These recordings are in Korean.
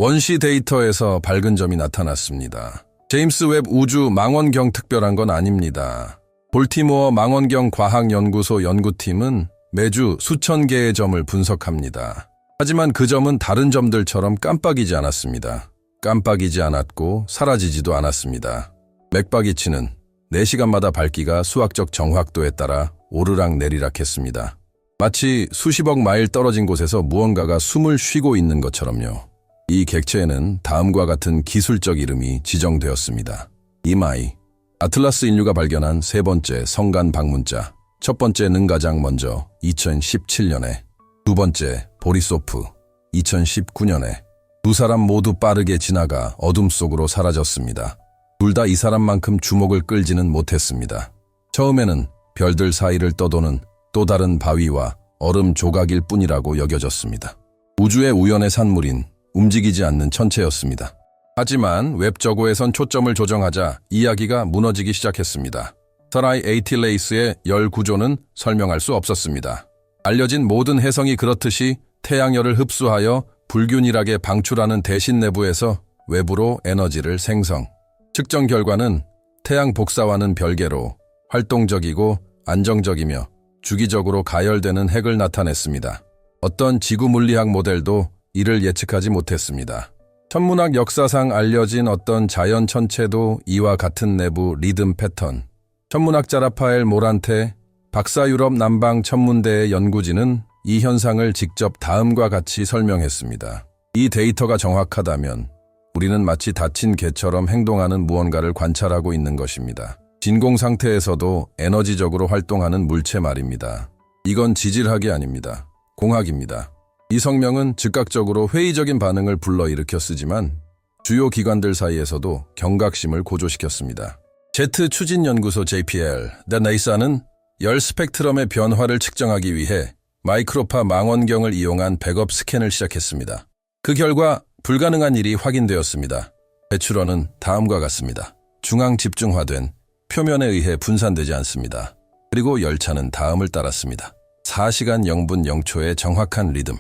원시 데이터에서 밝은 점이 나타났습니다. 제임스 웹 우주 망원경 특별한 건 아닙니다. 볼티모어 망원경 과학연구소 연구팀은 매주 수천 개의 점을 분석합니다. 하지만 그 점은 다른 점들처럼 깜빡이지 않았습니다. 깜빡이지 않았고 사라지지도 않았습니다. 맥박이치는 4시간마다 밝기가 수학적 정확도에 따라 오르락 내리락 했습니다. 마치 수십억 마일 떨어진 곳에서 무언가가 숨을 쉬고 있는 것처럼요. 이 객체에는 다음과 같은 기술적 이름이 지정되었습니다. 이마이, 아틀라스 인류가 발견한 세 번째 성간 방문자. 첫 번째는 가장 먼저 2017년에, 두 번째 보리소프 2019년에 두 사람 모두 빠르게 지나가 어둠 속으로 사라졌습니다. 둘 다 이 사람만큼 주목을 끌지는 못했습니다. 처음에는 별들 사이를 떠도는 또 다른 바위와 얼음 조각일 뿐이라고 여겨졌습니다. 우주의 우연의 산물인 움직이지 않는 천체였습니다. 하지만 웹저고에선 초점을 조정하자 이야기가 무너지기 시작했습니다. 사라이 에이틸레이스의 열 구조는 설명할 수 없었습니다. 알려진 모든 해성이 그렇듯이 태양열을 흡수하여 불균일하게 방출하는 대신 내부에서 외부로 에너지를 생성. 측정 결과는 태양 복사와는 별개로 활동적이고 안정적이며 주기적으로 가열되는 핵을 나타냈습니다. 어떤 지구 물리학 모델도 이를 예측하지 못했습니다. 천문학 역사상 알려진 어떤 자연 천체도 이와 같은 내부 리듬 패턴. 천문학자 라파엘 모란테 박사유럽 남방 천문대의 연구진은 이 현상을 직접 다음과 같이 설명했습니다. 이 데이터가 정확하다면 우리는 마치 다친 개처럼 행동하는 무언가를 관찰하고 있는 것입니다. 진공 상태에서도 에너지적으로 활동하는 물체 말입니다. 이건 지질학이 아닙니다. 공학입니다. 이 성명은 즉각적으로 회의적인 반응을 불러일으켜 쓰지만 주요 기관들 사이에서도 경각심을 고조시켰습니다. 제트 추진연구소 JPL, NASA는 열 스펙트럼의 변화를 측정하기 위해 마이크로파 망원경을 이용한 백업 스캔을 시작했습니다. 그 결과 불가능한 일이 확인되었습니다. 배출원은 다음과 같습니다. 중앙 집중화된 표면에 의해 분산되지 않습니다. 그리고 열차는 다음을 따랐습니다. 4시간 0분 0초의 정확한 리듬.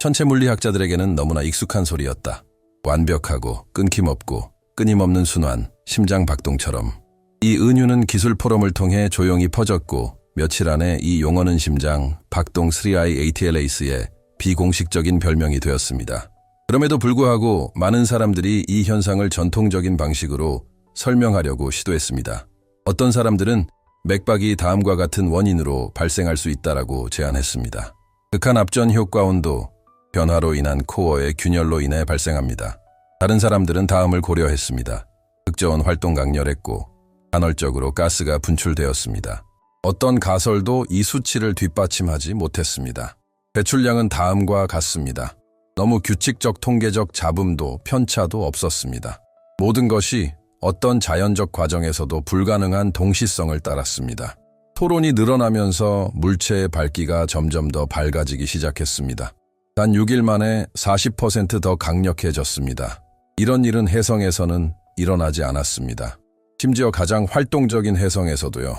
천체 물리학자들에게는 너무나 익숙한 소리였다. 완벽하고 끊김없고 끊임없는 순환, 심장 박동처럼. 이 은유는 기술 포럼을 통해 조용히 퍼졌고 며칠 안에 이 용어는 심장, 박동 3i ATLAS의 비공식적인 별명이 되었습니다. 그럼에도 불구하고 많은 사람들이 이 현상을 전통적인 방식으로 설명하려고 시도했습니다. 어떤 사람들은 맥박이 다음과 같은 원인으로 발생할 수 있다라고 제안했습니다. 극한 압전 효과 온도, 변화로 인한 코어의 균열로 인해 발생합니다. 다른 사람들은 다음을 고려했습니다. 극저온 활동 강렬했고 간헐적으로 가스가 분출되었습니다. 어떤 가설도 이 수치를 뒷받침하지 못했습니다. 배출량은 다음과 같습니다. 너무 규칙적 통계적 잡음도 편차도 없었습니다. 모든 것이 어떤 자연적 과정에서도 불가능한 동시성을 따랐습니다. 토론이 늘어나면서 물체의 밝기가 점점 더 밝아지기 시작했습니다. 단 6일 만에 40% 더 강력해졌습니다. 이런 일은 해성에서는 일어나지 않았습니다. 심지어 가장 활동적인 해성에서도요.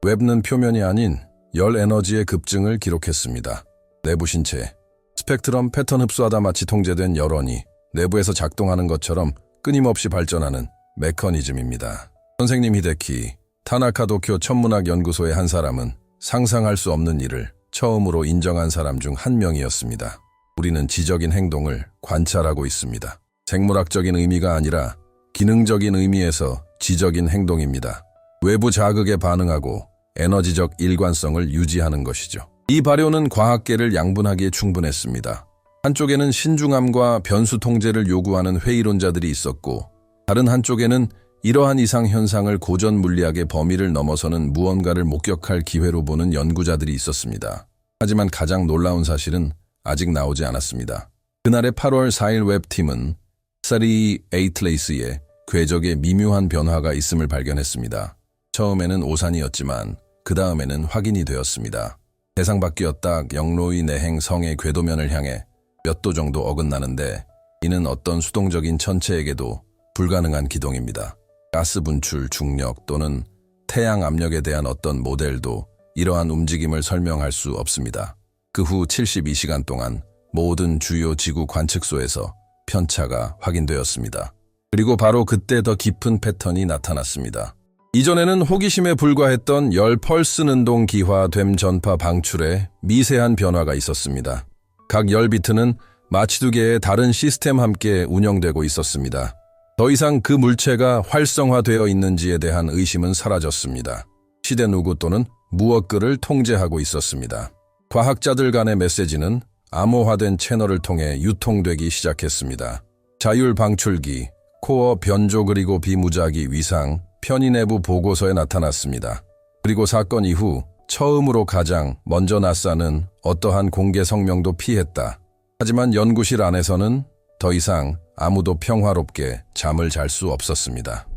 웹는 표면이 아닌 열 에너지의 급증을 기록했습니다. 내부 신체, 스펙트럼 패턴 흡수하다 마치 통제된 열원이 내부에서 작동하는 것처럼 끊임없이 발전하는 메커니즘입니다. 선생님 히데키, 타나카 도쿄 천문학 연구소의 한 사람은 상상할 수 없는 일을 처음으로 인정한 사람 중 한 명이었습니다. 우리는 지적인 행동을 관찰하고 있습니다. 생물학적인 의미가 아니라 기능적인 의미에서 지적인 행동입니다. 외부 자극에 반응하고 에너지적 일관성을 유지하는 것이죠. 이 발효는 과학계를 양분하기에 충분했습니다. 한쪽에는 신중함과 변수 통제를 요구하는 회의론자들이 있었고 다른 한쪽에는 이러한 이상 현상을 고전 물리학의 범위를 넘어서는 무언가를 목격할 기회로 보는 연구자들이 있었습니다. 하지만 가장 놀라운 사실은 아직 나오지 않았습니다. 그날의 8월 4일 웹팀은 사리 에이틀레이스의 궤적에 미묘한 변화가 있음을 발견했습니다. 처음에는 오산이었지만 그 다음에는 확인이 되었습니다. 대상 밖이었다 영로이 내행 성의 궤도면을 향해 몇 도 정도 어긋나는데 이는 어떤 수동적인 천체에게도 불가능한 기동입니다. 가스 분출, 중력 또는 태양 압력에 대한 어떤 모델도 이러한 움직임을 설명할 수 없습니다. 그 후 72시간 동안 모든 주요 지구 관측소에서 편차가 확인되었습니다. 그리고 바로 그때 더 깊은 패턴이 나타났습니다. 이전에는 호기심에 불과했던 열 펄스 는동 기화됨 전파 방출에 미세한 변화가 있었습니다. 각 열 비트는 마치 두 개의 다른 시스템 함께 운영되고 있었습니다. 더 이상 그 물체가 활성화되어 있는지에 대한 의심은 사라졌습니다. 시대 누구 또는 무엇글을 통제하고 있었습니다. 과학자들 간의 메시지는 암호화된 채널을 통해 유통되기 시작했습니다. 자율 방출기, 코어 변조 그리고 비무작위 위상, 편의 내부 보고서에 나타났습니다. 그리고 사건 이후 처음으로 가장 먼저 나사는 어떠한 공개 성명도 피했다. 하지만 연구실 안에서는 더 이상 아무도 평화롭게 잠을 잘 수 없었습니다.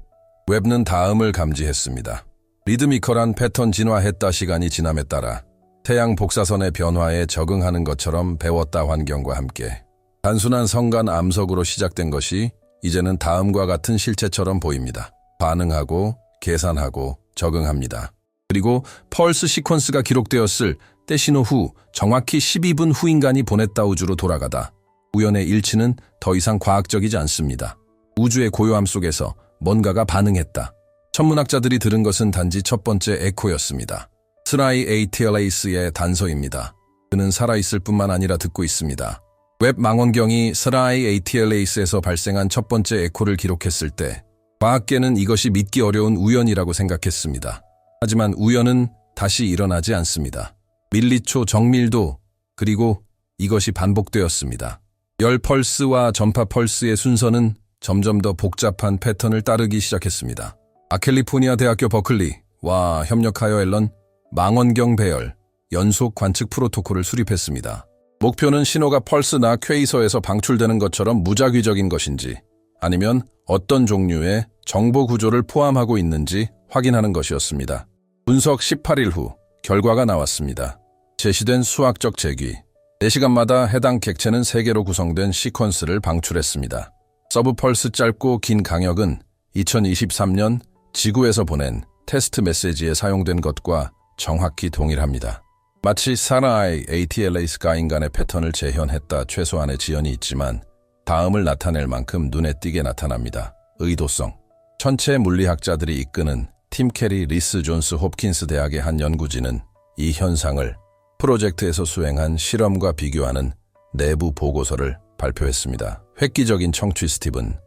웹는 다음을 감지했습니다. 리드미컬한 패턴 진화했다. 시간이 지남에 따라 태양 복사선의 변화에 적응하는 것처럼 배웠다. 환경과 함께 단순한 성간 암석으로 시작된 것이 이제는 다음과 같은 실체처럼 보입니다. 반응하고 계산하고 적응합니다. 그리고 펄스 시퀀스가 기록되었을 때 신호 후 정확히 12분 후 인간이 보냈다. 우주로 돌아가다. 우연의 일치는 더 이상 과학적이지 않습니다. 우주의 고요함 속에서 뭔가가 반응했다. 천문학자들이 들은 것은 단지 첫 번째 에코였습니다. 스라이 ATLAS의 단서입니다. 그는 살아있을 뿐만 아니라 듣고 있습니다. 웹 망원경이 스라이 ATLAS에서 발생한 첫 번째 에코를 기록했을 때 과학계는 이것이 믿기 어려운 우연이라고 생각했습니다. 하지만 우연은 다시 일어나지 않습니다. 밀리초 정밀도 그리고 이것이 반복되었습니다. 열 펄스와 전파 펄스의 순서는 점점 더 복잡한 패턴을 따르기 시작했습니다. 캘리포니아 대학교 버클리와 협력하여 앨런 망원경 배열 연속 관측 프로토콜을 수립했습니다. 목표는 신호가 펄스나 퀘이서에서 방출되는 것처럼 무작위적인 것인지 아니면 어떤 종류의 정보 구조를 포함하고 있는지 확인하는 것이었습니다. 분석 18일 후 결과가 나왔습니다. 제시된 수학적 제기, 4시간마다 해당 객체는 3개로 구성된 시퀀스를 방출했습니다. 서브 펄스 짧고 긴 강역은 2023년 지구에서 보낸 테스트 메시지에 사용된 것과 정확히 동일합니다. 마치 사라이 ATLAS가 인간의 패턴을 재현했다. 최소한의 지연이 있지만 다음을 나타낼 만큼 눈에 띄게 나타납니다. 의도성. 천체 물리학자들이 이끄는 팀 캐리 리스 존스 홉킨스 대학의 한 연구진은 이 현상을 프로젝트에서 수행한 실험과 비교하는 내부 보고서를 발표했습니다. 획기적인 청취 스티븐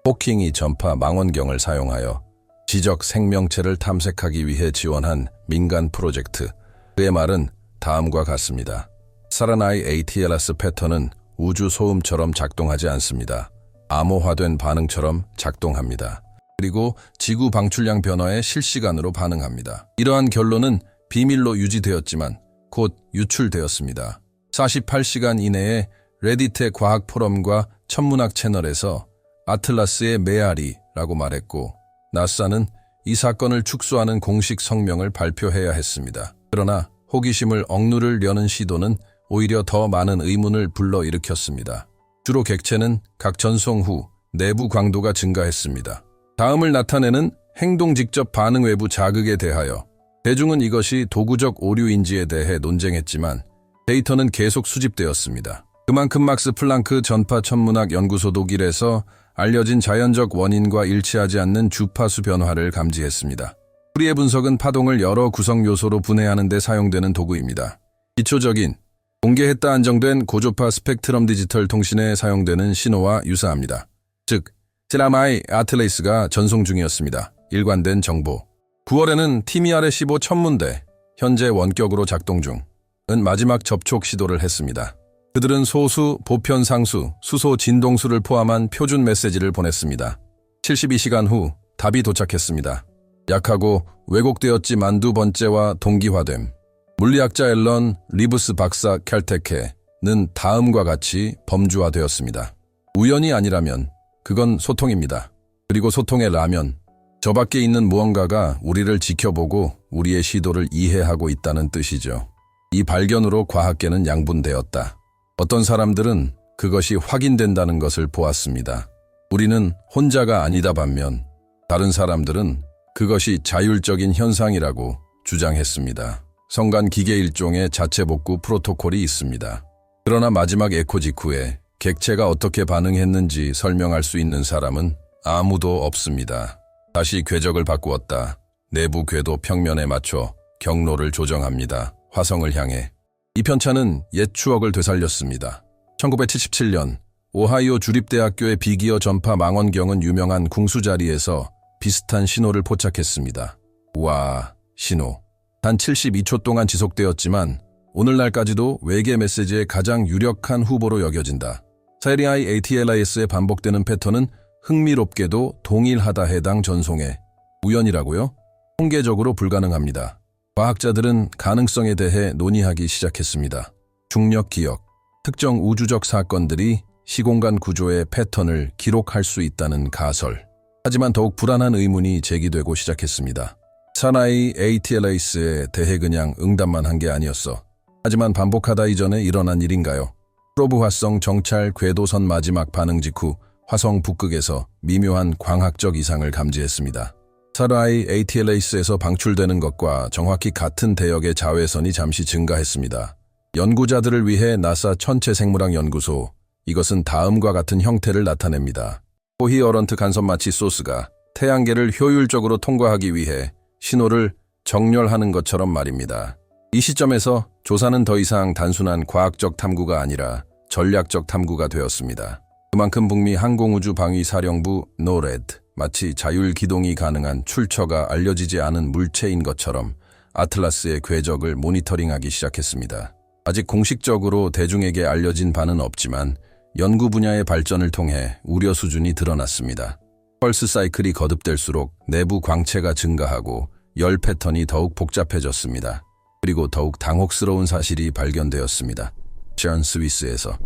호킹이 전파 망원경을 사용하여 지적 생명체를 탐색하기 위해 지원한 민간 프로젝트. 그의 말은 다음과 같습니다. 사라나이 ATLAS 패턴은 우주 소음처럼 작동하지 않습니다. 암호화된 반응처럼 작동합니다. 그리고 지구 방출량 변화에 실시간으로 반응합니다. 이러한 결론은 비밀로 유지되었지만 곧 유출되었습니다. 48시간 이내에 레딧의 과학 포럼과 천문학 채널에서 아틀라스의 메아리라고 말했고 나사는 이 사건을 축소하는 공식 성명을 발표해야 했습니다. 그러나 호기심을 억누르려는 시도는 오히려 더 많은 의문을 불러일으켰습니다. 주로 객체는 각 전송 후 내부 광도가 증가했습니다. 다음을 나타내는 행동 직접 반응 외부 자극에 대하여 대중은 이것이 도구적 오류인지에 대해 논쟁했지만 데이터는 계속 수집되었습니다. 그만큼 막스 플랑크 전파 천문학 연구소 독일에서 알려진 자연적 원인과 일치하지 않는 주파수 변화를 감지했습니다. 프리의 분석은 파동을 여러 구성 요소로 분해하는 데 사용되는 도구입니다. 기초적인, 공개했다 안정된 고조파 스펙트럼 디지털 통신에 사용되는 신호와 유사합니다. 즉, 시라마이 아틀레이스가 전송 중이었습니다. 일관된 정보. 9월에는 TMR-15 천문대, 현재 원격으로 작동 중은 마지막 접촉 시도를 했습니다. 그들은 소수, 보편 상수, 수소 진동수를 포함한 표준 메시지를 보냈습니다. 72시간 후 답이 도착했습니다. 약하고 왜곡되었지만 두 번째와 동기화됨. 물리학자 앨런 리브스 박사 캘테케는 다음과 같이 범주화되었습니다. 우연이 아니라면 그건 소통입니다. 그리고 소통의 라면. 저 밖에 있는 무언가가 우리를 지켜보고 우리의 시도를 이해하고 있다는 뜻이죠. 이 발견으로 과학계는 양분되었다. 어떤 사람들은 그것이 확인된다는 것을 보았습니다. 우리는 혼자가 아니다 반면 다른 사람들은 그것이 자율적인 현상이라고 주장했습니다. 성간 기계 일종의 자체 복구 프로토콜이 있습니다. 그러나 마지막 에코 직후에 객체가 어떻게 반응했는지 설명할 수 있는 사람은 아무도 없습니다. 다시 궤적을 바꾸었다. 내부 궤도 평면에 맞춰 경로를 조정합니다. 화성을 향해. 이 편차는 옛 추억을 되살렸습니다. 1977년 오하이오 주립대학교의 비기어 전파 망원경은 유명한 궁수 자리에서 비슷한 신호를 포착했습니다. 와, 신호. 단 72초 동안 지속되었지만 오늘날까지도 외계 메시지의 가장 유력한 후보로 여겨진다. 세리아이 ATLAS에 반복되는 패턴은 흥미롭게도 동일하다. 해당 전송에 우연이라고요? 통계적으로 불가능합니다. 과학자들은 가능성에 대해 논의하기 시작했습니다. 중력 기억, 특정 우주적 사건들이 시공간 구조의 패턴을 기록할 수 있다는 가설. 하지만 더욱 불안한 의문이 제기되고 시작했습니다. 사나이 ATLAS에 대해 그냥 응답만 한 게 아니었어. 하지만 반복하다 이전에 일어난 일인가요? 프로브 화성 정찰 궤도선 마지막 반응 직후 화성 북극에서 미묘한 광학적 이상을 감지했습니다. 사나이 ATLAS에서 방출되는 것과 정확히 같은 대역의 자외선이 잠시 증가했습니다. 연구자들을 위해 나사 천체생물학 연구소, 이것은 다음과 같은 형태를 나타냅니다. 코히어런트 간섭 마치 소스가 태양계를 효율적으로 통과하기 위해 신호를 정렬하는 것처럼 말입니다. 이 시점에서 조사는 더 이상 단순한 과학적 탐구가 아니라 전략적 탐구가 되었습니다. 그만큼 북미 항공우주방위사령부 노레드, 마치 자율기동이 가능한 출처가 알려지지 않은 물체인 것처럼 아틀라스의 궤적을 모니터링하기 시작했습니다. 아직 공식적으로 대중에게 알려진 바는 없지만 연구 분야의 발전을 통해 우려 수준이 드러났습니다. 펄스 사이클이 거듭될수록 내부 광채가 증가하고 열 패턴이 더욱 복잡해졌습니다. 그리고 더욱 당혹스러운 사실이 발견되었습니다. 션 스위스에서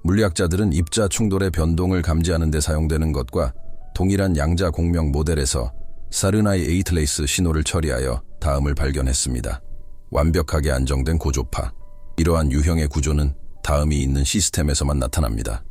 물리학자들은 입자 충돌의 변동을 감지하는 데 사용되는 것과 동일한 양자 공명 모델에서 사르나이 에이틀레이스 신호를 처리하여 다음을 발견했습니다. 완벽하게 안정된 고조파. 이러한 유형의 구조는 다음이 있는 시스템에서만 나타납니다.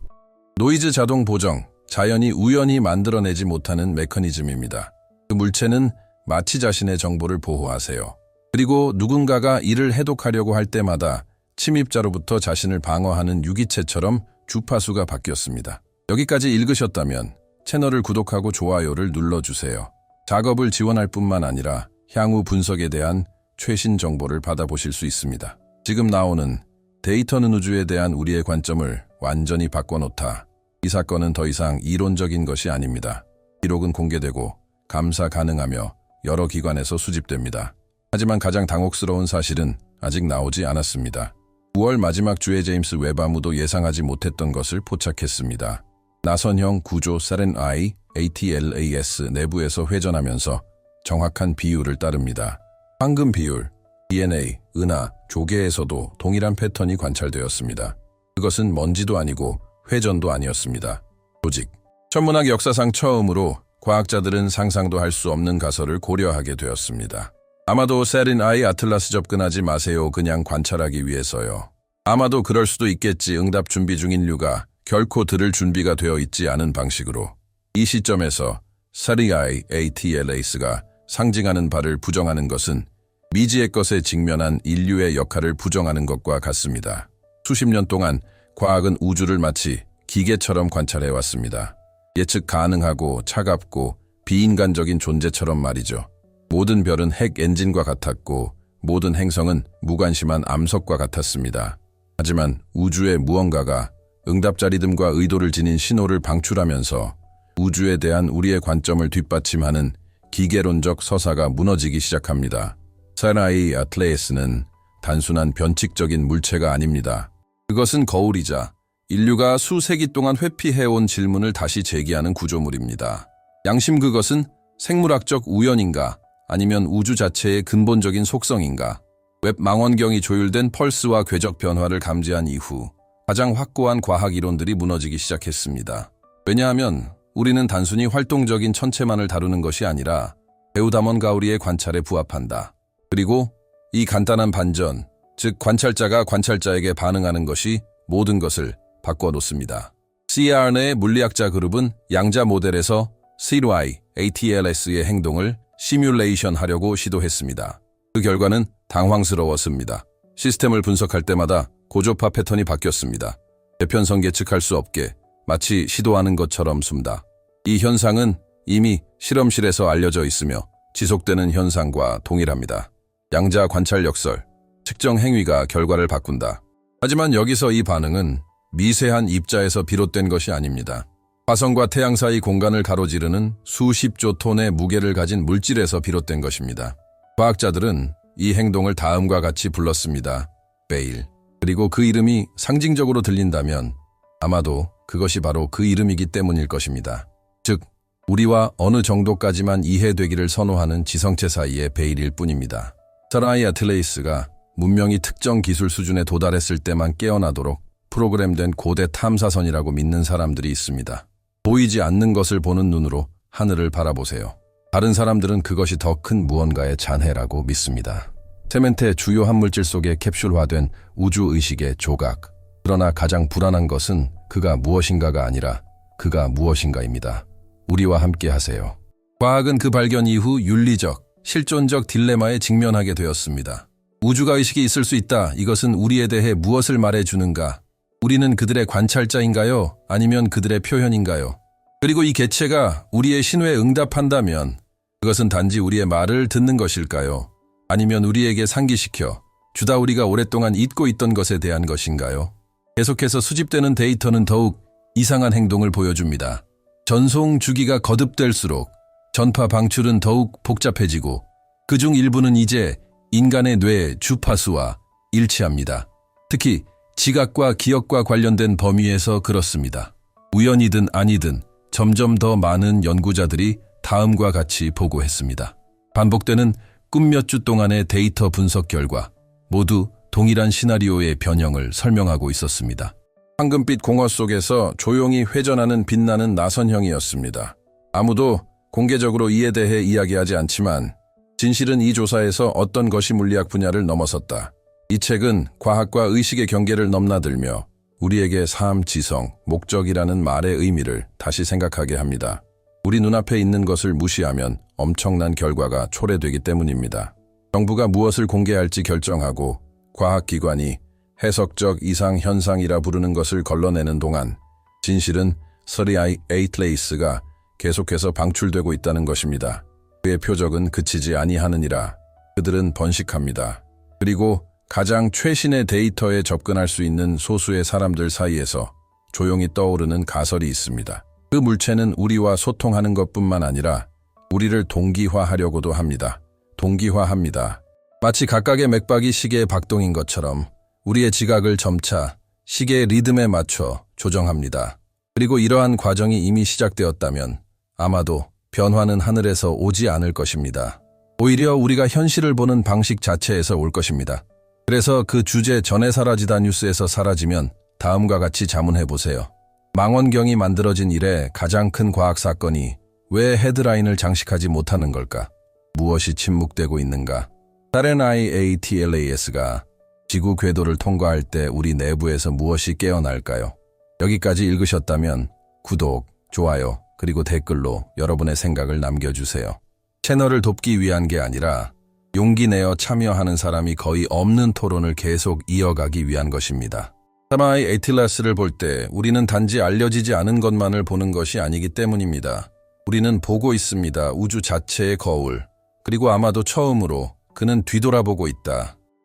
노이즈 자동 보정, 자연이 우연히 만들어내지 못하는 메커니즘입니다. 그 물체는 마치 자신의 정보를 보호하세요. 그리고 누군가가 이를 해독하려고 할 때마다 침입자로부터 자신을 방어하는 유기체처럼 주파수가 바뀌었습니다. 여기까지 읽으셨다면 채널을 구독하고 좋아요를 눌러주세요. 작업을 지원할 뿐만 아니라 향후 분석에 대한 최신 정보를 받아보실 수 있습니다. 지금 나오는 데이터는 우주에 대한 우리의 관점을 완전히 바꿔놓다. 이 사건은 더 이상 이론적인 것이 아닙니다. 기록은 공개되고 감사 가능하며 여러 기관에서 수집됩니다. 하지만 가장 당혹스러운 사실은 아직 나오지 않았습니다. 9월 마지막 주에 제임스 웹 아무도 예상하지 못했던 것을 포착했습니다. 나선형 구조 사렌아이 ATLAS 내부에서 회전하면서 정확한 비율을 따릅니다. 황금 비율, DNA, 은하, 조개에서도 동일한 패턴이 관찰되었습니다. 그것은 먼지도 아니고 회전도 아니었습니다. 조직. 천문학 역사상 처음으로 과학자들은 상상도 할 수 없는 가설을 고려하게 되었습니다. 아마도 세린아이 아틀라스 접근하지 마세요. 그냥 관찰하기 위해서요. 아마도 그럴 수도 있겠지. 응답 준비 중 인류가 결코 들을 준비가 되어 있지 않은 방식으로. 이 시점에서 사리아이 ATLAS가 상징하는 바를 부정하는 것은 미지의 것에 직면한 인류의 역할을 부정하는 것과 같습니다. 수십 년 동안 과학은 우주를 마치 기계처럼 관찰해왔습니다. 예측 가능하고 차갑고 비인간적인 존재처럼 말이죠. 모든 별은 핵 엔진과 같았고 모든 행성은 무관심한 암석과 같았습니다. 하지만 우주의 무언가가 응답자 리듬과 의도를 지닌 신호를 방출하면서 우주에 대한 우리의 관점을 뒷받침하는 기계론적 서사가 무너지기 시작합니다. 사나이 아틀레이스는 단순한 변칙적인 물체가 아닙니다. 그것은 거울이자 인류가 수세기 동안 회피해온 질문을 다시 제기하는 구조물입니다. 양심, 그것은 생물학적 우연인가 아니면 우주 자체의 근본적인 속성인가? 웹 망원경이 조율된 펄스와 궤적 변화를 감지한 이후 가장 확고한 과학 이론들이 무너지기 시작했습니다. 왜냐하면 우리는 단순히 활동적인 천체만을 다루는 것이 아니라 베우다먼 가우리의 관찰에 부합한다. 그리고 이 간단한 반전, 즉 관찰자가 관찰자에게 반응하는 것이 모든 것을 바꿔놓습니다. CRN의 물리학자 그룹은 양자 모델에서 CRY, ATLAS의 행동을 시뮬레이션 하려고 시도했습니다. 그 결과는 당황스러웠습니다. 시스템을 분석할 때마다 고조파 패턴이 바뀌었습니다. 재편성 예측할 수 없게 마치 시도하는 것처럼 숨다. 이 현상은 이미 실험실에서 알려져 있으며 지속되는 현상과 동일합니다. 양자 관찰 역설, 측정 행위가 결과를 바꾼다. 하지만 여기서 이 반응은 미세한 입자에서 비롯된 것이 아닙니다. 화성과 태양 사이 공간을 가로지르는 수십조 톤의 무게를 가진 물질에서 비롯된 것입니다. 과학자들은 이 행동을 다음과 같이 불렀습니다. 베일. 그리고 그 이름이 상징적으로 들린다면 아마도 그것이 바로 그 이름이기 때문일 것입니다. 즉, 우리와 어느 정도까지만 이해되기를 선호하는 지성체 사이의 베일일 뿐입니다. 서라이 아틀레이스가 문명이 특정 기술 수준에 도달했을 때만 깨어나도록 프로그램된 고대 탐사선이라고 믿는 사람들이 있습니다. 보이지 않는 것을 보는 눈으로 하늘을 바라보세요. 다른 사람들은 그것이 더 큰 무언가의 잔해라고 믿습니다. 세멘트의 주요 한물질 속에 캡슐화된 우주의식의 조각. 그러나 가장 불안한 것은 그가 무엇인가가 아니라 그가 무엇인가입니다. 우리와 함께 하세요. 과학은 그 발견 이후 윤리적, 실존적 딜레마에 직면하게 되었습니다. 우주가 의식이 있을 수 있다. 이것은 우리에 대해 무엇을 말해주는가? 우리는 그들의 관찰자인가요? 아니면 그들의 표현인가요? 그리고 이 개체가 우리의 신호에 응답한다면 그것은 단지 우리의 말을 듣는 것일까요? 아니면 우리에게 상기시켜 주다 우리가 오랫동안 잊고 있던 것에 대한 것인가요? 계속해서 수집되는 데이터는 더욱 이상한 행동을 보여줍니다. 전송 주기가 거듭될수록 전파 방출은 더욱 복잡해지고 그중 일부는 이제 인간의 뇌 주파수와 일치합니다. 특히 지각과 기억과 관련된 범위에서 그렇습니다. 우연이든 아니든 점점 더 많은 연구자들이 다음과 같이 보고했습니다. 반복되는 꿈 몇 주 동안의 데이터 분석 결과 모두 동일한 시나리오의 변형을 설명하고 있었습니다. 황금빛 공허 속에서 조용히 회전하는 빛나는 나선형이었습니다. 아무도 공개적으로 이에 대해 이야기하지 않지만 진실은 이 조사에서 어떤 것이 물리학 분야를 넘어섰다. 이 책은 과학과 의식의 경계를 넘나들며 우리에게 삶, 지성, 목적이라는 말의 의미를 다시 생각하게 합니다. 우리 눈앞에 있는 것을 무시하면 엄청난 결과가 초래되기 때문입니다. 정부가 무엇을 공개할지 결정하고 과학기관이 해석적 이상현상이라 부르는 것을 걸러내는 동안 진실은 서리아이 에이틀레이스가 계속해서 방출되고 있다는 것입니다. 그의 표적은 그치지 아니하느니라. 그들은 번식합니다. 그리고 가장 최신의 데이터에 접근할 수 있는 소수의 사람들 사이에서 조용히 떠오르는 가설이 있습니다. 그 물체는 우리와 소통하는 것뿐만 아니라 우리를 동기화하려고도 합니다. 동기화합니다. 마치 각각의 맥박이 시계의 박동인 것처럼 우리의 지각을 점차 시계의 리듬에 맞춰 조정합니다. 그리고 이러한 과정이 이미 시작되었다면 아마도 변화는 하늘에서 오지 않을 것입니다. 오히려 우리가 현실을 보는 방식 자체에서 올 것입니다. 그래서 그 주제 전에 사라지다 뉴스에서 사라지면 다음과 같이 자문해보세요. 망원경이 만들어진 이래 가장 큰 과학 사건이 왜 헤드라인을 장식하지 못하는 걸까? 무엇이 침묵되고 있는가? 다른 IATLAS가 지구 궤도를 통과할 때 우리 내부에서 무엇이 깨어날까요? 여기까지 읽으셨다면 구독, 좋아요, 그리고 댓글로 여러분의 생각을 남겨주세요. 채널을 돕기 위한 게 아니라 용기 내어 참여하는 사람이 거의 없는 토론을 계속 이어가기 위한 것입니다. 사마이 에틸라스를 볼 때 우리는 단지 알려지지 않은 것만을 보는 것이 아니기 때문입니다. 우리는 보고 있습니다. 우주 자체의 거울. 그리고 아마도 처음으로 그는 뒤돌아보고 있다.